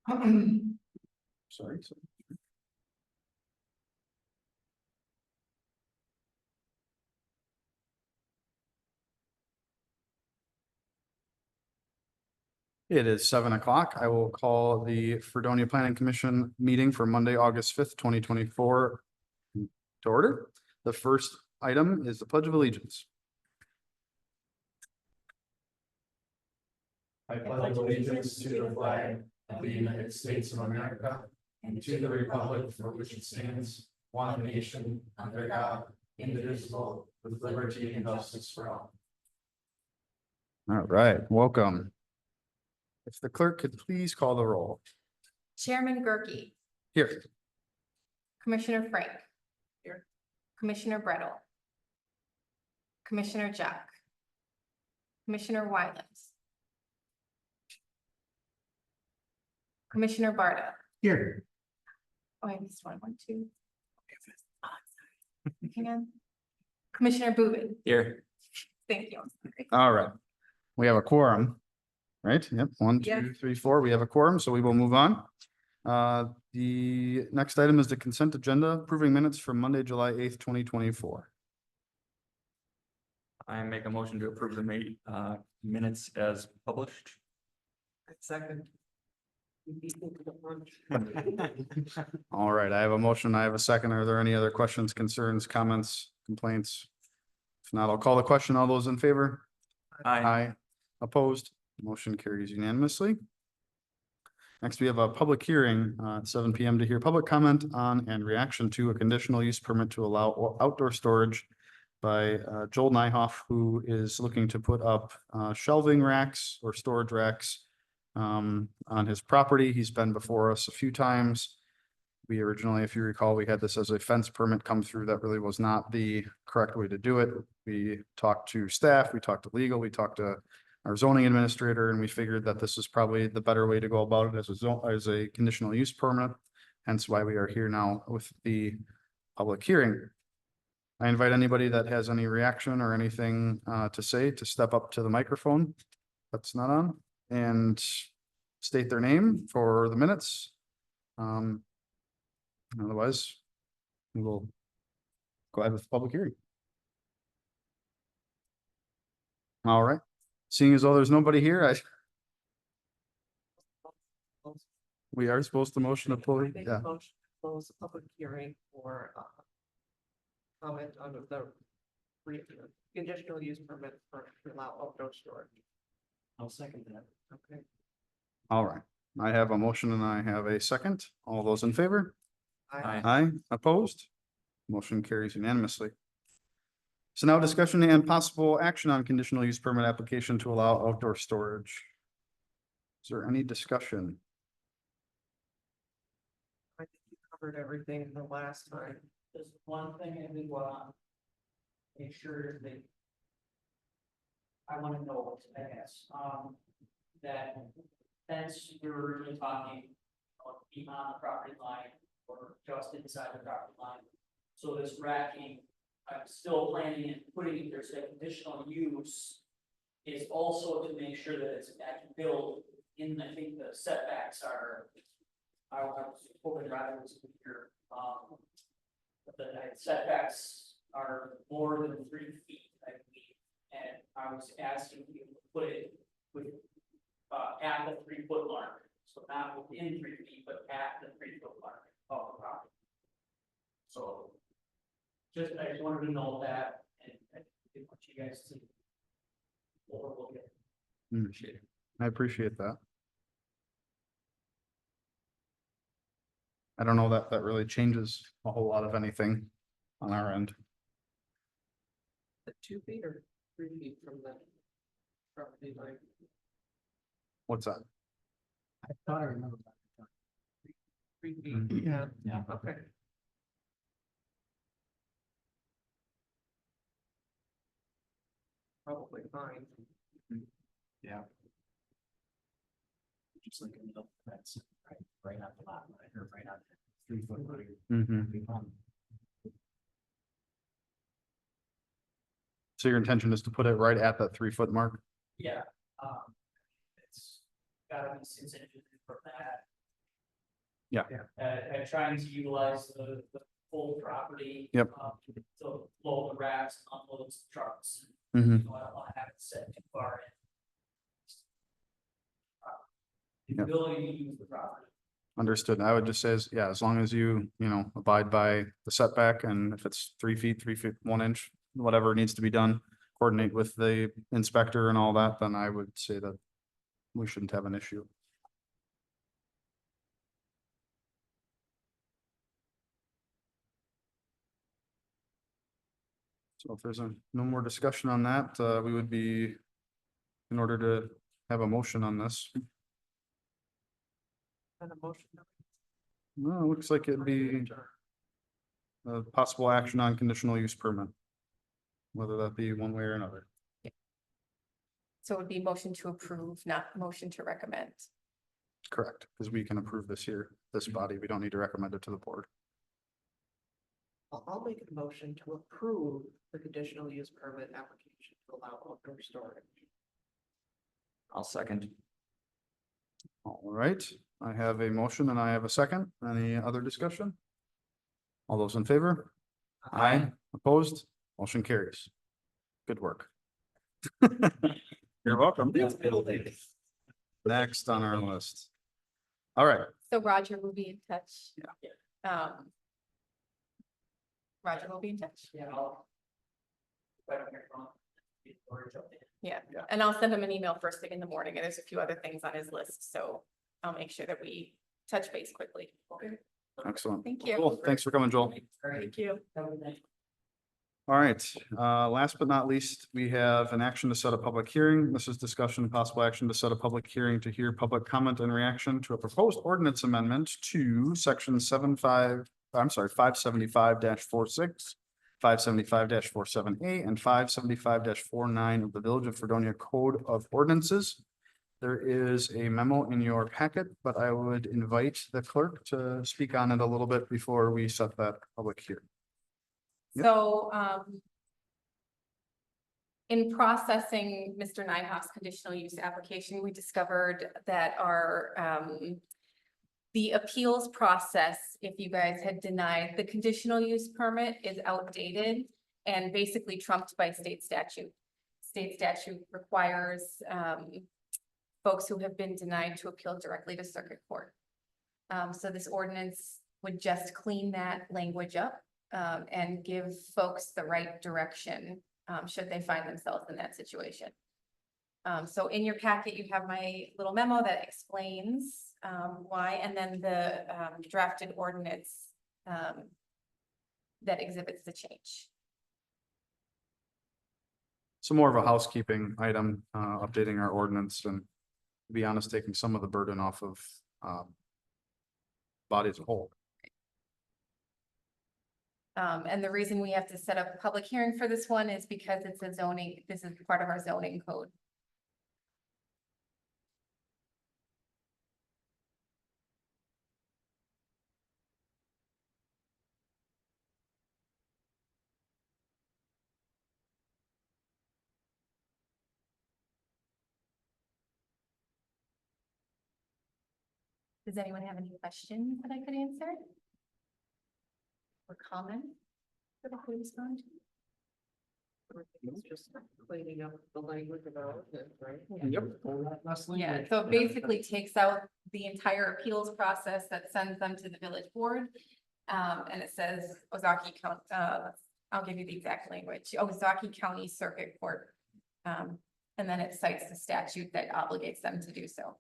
Sorry. It is 7 o'clock. I will call the Fredonia Planning Commission meeting for Monday, August 5th, 2024 to order. The first item is the Pledge of Allegiance. I pledge allegiance to the flag of the United States of America and to the republic for which it stands, one nation, under God, indivisible, with liberty and justice for all. All right, welcome. If the clerk could please call the roll. Chairman Gerke, Here. Commissioner Frank. Here. Commissioner Brettel. Commissioner Jack. Commissioner Wilens. Commissioner Barta. Here. Oh, I missed one, 1, 2. Oh, I'm sorry. Hang on. Commissioner Boobin. Here. Thank you. I'm sorry. All right. We have a quorum, right? Yep, 1, 2, Yeah. 3, 4. We have a quorum, so we will move on. The next item is the consent agenda, approving minutes from Monday, July 8th, 2024. I make a motion to approve the minutes as published. Second. All right, I have a motion. I have a second. Are there any other questions, concerns, comments, complaints? If not, I'll call the question. All those in favor? Aye. Opposed? Motion carries unanimously. Next, we have a public hearing, at 7 PM to hear public comment on and reaction to a conditional use permit to allow outdoor storage by Joel Nyhoff, who is looking to put up shelving racks or storage racks on his property. He's been before us a few times. We originally, if you recall, we had this as a fence permit come through. That really was not the correct way to do it. We talked to staff, we talked to legal, we talked to our zoning administrator, and we figured that this is probably the better way to go about it as a conditional use permit. Hence why we are here now with the public hearing. I invite anybody that has any reaction or anything to say to step up to the microphone that's not on and state their name for the minutes. Otherwise, we will go ahead with the public hearing. All right, seeing as though there's nobody here, we are supposed to motion to pull, yeah. Motion to close the public hearing for comment on the conditional use permit for to allow outdoor storage. I'll second that. Okay. All right, I have a motion and I have a second. All those in favor? Aye, opposed? Motion carries unanimously. So now discussion and possible action on conditional use permit application to allow outdoor storage. Is there any discussion? I think you covered everything the last time. Just one thing I do want to make sure that I want to know, I guess, that fence we were originally talking about beyond the property line or just inside the property line. So this racking, I'm still planning and putting, if there's a conditional use, is also to make sure that it's actually built in, I think the setbacks are, I was hoping rather was here, but the setbacks are more than 3 feet, I believe. And I was asking you to put it with, at the 3-foot mark. So not within 3 feet, but at the 3-foot mark of the property. So I just wanted to know that, and I didn't want you guys to overlook it. Appreciate it. I appreciate that. I don't know that really changes a whole lot of anything on our end. The 2 feet or 3 feet from the property line. What's that? I thought I remember that. 3 feet. Yeah. Yeah. Okay. Probably fine. Yeah. Just like a little fence, right on the lot line, or right on the 3-foot line. Mm-hmm. So your intention is to put it right at that 3-foot mark? Yeah, it's gotta be 6 inches from that Yeah. At trying to utilize the full property. Yep. To load the racks, unload some trucks. Mhm. You know, I don't wanna have it set too far in. Yep. The ability to use the property. Understood. I would just say, yeah, as long as you know, abide by the setback and if it's 3 feet, 3 feet, 1 inch, whatever needs to be done, coordinate with the inspector and all that, then I would say that we shouldn't have an issue. So if there's no more discussion on that, we would be, in order to have a motion on this, And a motion. no, it looks like it'd be a possible action on conditional use permit. Whether that be one way or another. So it would be motion to approve, not motion to recommend. Correct, because we can approve this here, this body. We don't need to recommend it to the board. I'll make a motion to approve the conditional use permit application to allow outdoor storage. I'll second. All right, I have a motion and I have a second. Any other discussion? All those in favor? Aye. Opposed? Motion carries. Good work. You're welcome. Next on our list. All right, So Roger will be in touch. Yeah. Roger will be in touch. Yeah, I'll. If I don't hear from him, storage update. Yeah, Yeah. and I'll send him an email first thing in the morning, and there's a few other things on his list, so I'll make sure that we touch base quickly. excellent. Thank you. Cool. Thanks for coming, Joel. All right, Thank you. have a good night. All right, last but not least, we have an action to set a public hearing. This is discussion and possible action to set a public hearing to hear public comment and reaction to a proposed ordinance amendment to section 575-46, 575-47A, and 575-49 of the Village of Fredonia Code of Ordinances. There is a memo in your packet, but I would invite the clerk to speak on it a little bit before we set that public hearing. Yep. So, in processing Mr. Ninehoff's conditional use application, we discovered that the appeals process, if you guys had denied the conditional use permit, is outdated and basically trumped by state statute. State statute requires, folks who have been denied to appeal directly to circuit court. So this ordinance would just clean that language up. And give folks the right direction, should they find themselves in that situation. So in your packet, you have my little memo that explains, why, and then the, drafted ordinance, that exhibits the change. So more of a housekeeping item, updating our ordinance and to be honest, taking some of the burden off of body as a whole. And the reason we have to set up a public hearing for this one is because it's a zoning, this is part of our zoning code. Does anyone have any questions that I could answer? Or comment? That I could respond to? It's just cleaning up the language about it, right? Yeah, so it basically takes out the entire appeals process that sends them to the village board. And it says Ozaki County, I'll give you the exact language, Ozaki County Circuit Court. And then it cites the statute that obligates them to do so.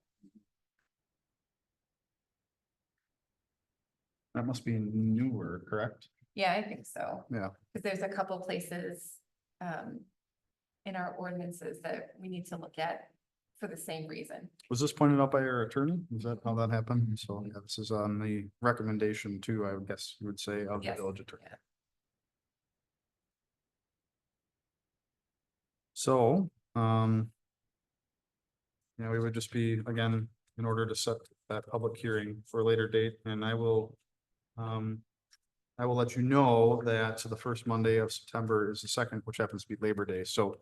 That must be newer, correct? Yeah, I think so. Yeah. Because there's a couple places in our ordinances that we need to look at for the same reason. Was this pointed out by your attorney? Is that how that happened? So yeah, this is on the recommendation too, I would guess you would say, of the Yes. village attorney. Yeah. So, yeah, we would just be, again, in order to set that public hearing for a later date, and I will let you know that the first Monday of September is the second, which happens to be Labor Day. So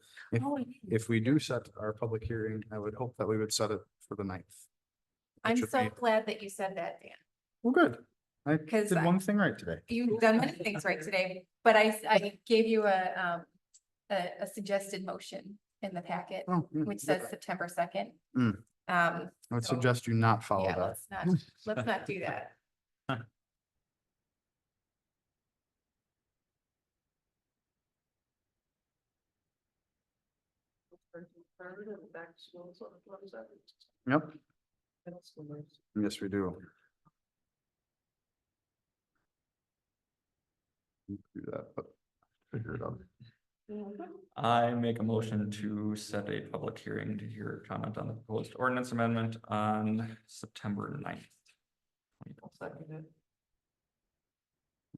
if we do set our public hearing, I would hope that we would set it for the 9th. I'm should so be- glad that you said that, Dan. Well, good. I 'Cause did I- one thing right today. You've done many things right today, but I gave you a suggested motion in the packet, Oh, yeah, which says September 2nd. Mm. I would so- suggest you not follow Yeah, that. let's not do that. Third and back to school, so what is that? Yep, That's the worst. yes, we do. Do that, but figure it out. I make a motion to set a public hearing to hear comment on the proposed ordinance amendment on September 9th. I'll second it.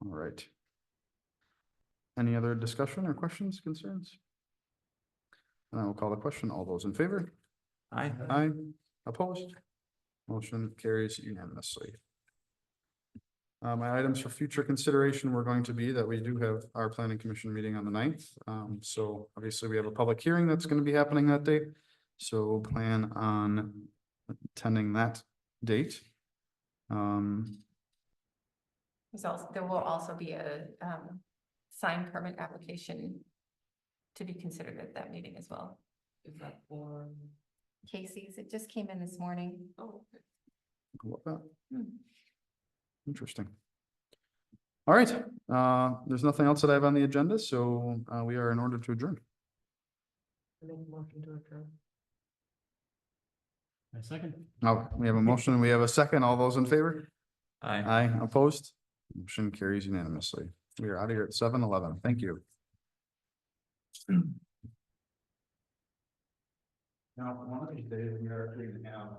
All right. Any other discussion or questions, concerns? And I will call the question. All those in favor? Aye. Aye. Opposed? Motion carries unanimously. My items for future consideration were going to be that we do have our planning commission meeting on the 9th. So obviously we have a public hearing that's going to be happening that day. So plan on attending that date. There will also be a sign permit application to be considered at that meeting as well. Is that for? Casey's, it just came in this morning. Oh, okay. What about? Hmm. Interesting. All right, there's nothing else that I have on the agenda, so we are in order to adjourn. I make a motion to adjourn. A second. Now, we have a motion, we have a second. All those in favor? Aye. Aye, opposed? Motion carries unanimously. We are out of here at 7:11. Thank you. Now, one of these days, we are going to have